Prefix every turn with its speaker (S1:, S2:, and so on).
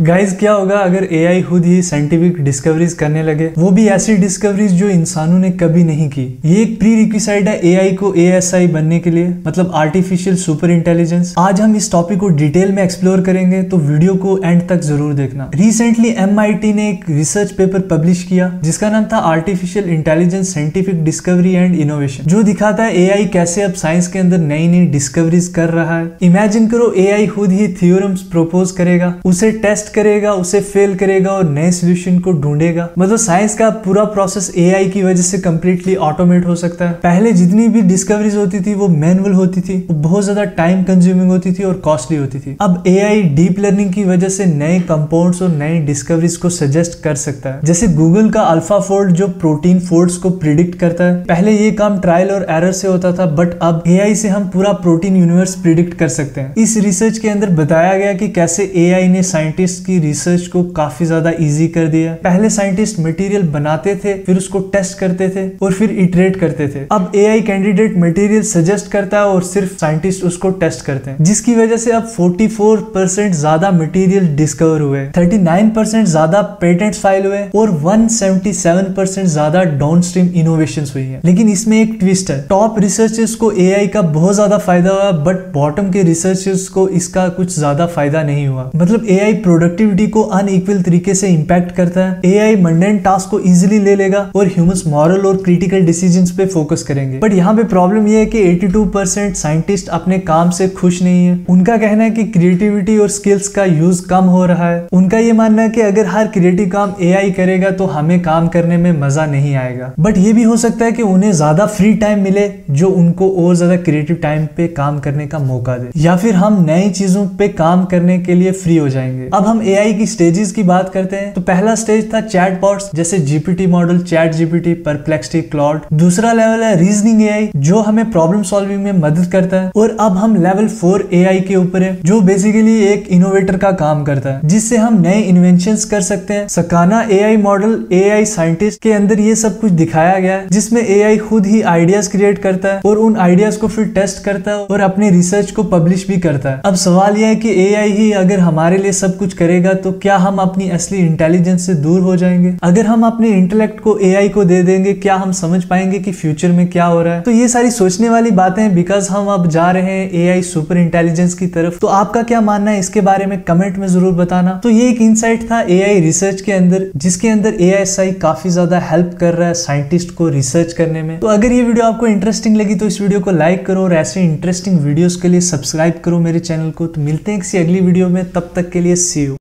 S1: Guys क्या होगा अगर एआई खुद ही साइंटिफिक डिस्कवरीज करने लगे, वो भी ऐसी डिस्कवरीज जो इंसानों ने कभी नहीं की। ये एक प्री रिक्विसाइट है एआई को एएसआई बनने के लिए, मतलब आर्टिफिशियल सुपर इंटेलिजेंस। आज हम इस टॉपिक को डिटेल में एक्सप्लोर करेंगे, तो वीडियो को एंड तक जरूर देखना। रिसेंटली MIT ने एक रिसर्च पेपर पब्लिश किया जिसका नाम था artificial intelligence scientific discovery and innovation, जो दिखाता है एआई कैसे अब साइंस के अंदर नई नई डिस्कवरीज कर रहा है। इमेजिन करो एआई खुद ही थ्योरम्स प्रपोज करेगा, उसे टेस्ट करेगा, उसे फेल करेगा और नए सोल्यूशन को ढूंढेगा। मतलब साइंस का पूरा प्रोसेस एआई की वजह से कंप्लीटली ऑटोमेट हो सकता है। पहले जितनी भी डिस्कवरीज होती थी वो मैनुअल होती थी, वो बहुत ज्यादा टाइम कंज्यूमिंग होती थी और कॉस्टली होती थी। अब एआई डीप लर्निंग की वजह से नए कंपाउंड्स और नई डिस्कवरीज को सजेस्ट कर सकता है। जैसे गूगल का अल्फाफोल्ड जो प्रोटीन फोल्ड्स को प्रिडिक्ट करता है। पहले ये काम ट्रायल और एरर से होता था, बट अब एआई से हम पूरा प्रोटीन यूनिवर्स प्रिडिक्ट कर सकते हैं। इस रिसर्च के अंदर बताया गया कि कैसे एआई ने साइंटिस्ट की रिसर्च को काफी ज्यादा इजी कर दिया। पहले साइंटिस्ट मटेरियल बनाते थे, फिर उसको टेस्ट करते थे और फिर इटरेट करते थे। अब एआई कैंडिडेट मटेरियल सजेस्ट करता है और सिर्फ साइंटिस्ट उसको टेस्ट करते हैं, जिसकी वजह से अब 44% ज्यादा मटेरियल डिस्कवर हुए, 39% ज्यादा पेटेंट्स फाइल हुए और 177% ज्यादा डाउनस्ट्रीम इनोवेशंस हुई है। लेकिन इसमें एक ट्विस्ट है, टॉप रिसर्चर्स को एआई का बहुत ज्यादा फायदा हुआ, बट बॉटम के रिसर्चर्स को इसका कुछ ज्यादा फायदा नहीं हुआ। मतलब एआई प्रोडक्टिविटी को अनइक्वल तरीके से इंपैक्ट करता है। एआई मंडेन टास्क को इजीली ले लेगा और ह्यूमंस मॉरल और क्रिटिकल डिसीजंस पे फोकस करेंगे। बट यहाँ पे प्रॉब्लम ये है कि 82% साइंटिस्ट अपने काम से खुश नहीं है। उनका कहना है कि क्रिएटिविटी और स्किल्स का यूज कम हो रहा है। उनका ये मानना है कि अगर हर क्रिएटिव काम एआई करेगा तो हमें काम करने में मजा नहीं आएगा। बट ये भी हो सकता है कि उन्हें ज्यादा फ्री टाइम मिले जो उनको और ज्यादा क्रिएटिव टाइम पे काम करने का मौका दे, या फिर हम नई चीजों पे काम करने के लिए फ्री हो जाएंगे। अब हम एआई की स्टेजेस की बात करते हैं, तो पहला स्टेज था चैटबॉट्स जैसे GPT model, chat GPT, perplexity, Claude. दूसरा लेवल है रीजनिंग एआई जो हमें प्रॉब्लम सॉल्विंग में मदद करता है। और अब हम लेवल 4 एआई के ऊपर है, जो बेसिकली एक इनोवेटर का काम करता है, जिससे हम नए इन्वेंशंस कर सकते हैं। सकाना एआई मॉडल एआई साइंटिस्ट के अंदर ये सब कुछ दिखाया गया है, जिसमें एआई खुद ही आइडियाज क्रिएट करता है और उन आइडियाज को फिर टेस्ट करता है और अपनी रिसर्च को पब्लिश भी करता है। अब सवाल यह है कि एआई ही अगर हमारे लिए सब कुछ करेगा तो क्या हम अपनी असली इंटेलिजेंस से दूर हो जाएंगे? अगर हम अपने इंटेलेक्ट को एआई को दे देंगे, क्या हम समझ पाएंगे कि फ्यूचर में क्या हो रहा है? तो ये सारी सोचने वाली बातें हैं, बिकॉज हम अब जा रहे हैं एआई सुपर इंटेलिजेंस की तरफ। तो आपका क्या मानना है इसके बारे में कमेंट में जरूर बताना। तो ये एक इनसाइट था एआई रिसर्च के अंदर, जिसके अंदर एएसआई काफी ज्यादा हेल्प कर रहा है साइंटिस्ट को रिसर्च करने में। तो अगर ये वीडियो आपको इंटरेस्टिंग लगी तो इस वीडियो को लाइक करो और ऐसे इंटरेस्टिंग वीडियोस के लिए सब्सक्राइब करो मेरे चैनल को। तो मिलते हैं किसी अगली वीडियो में, तब तक के लिए सी यू।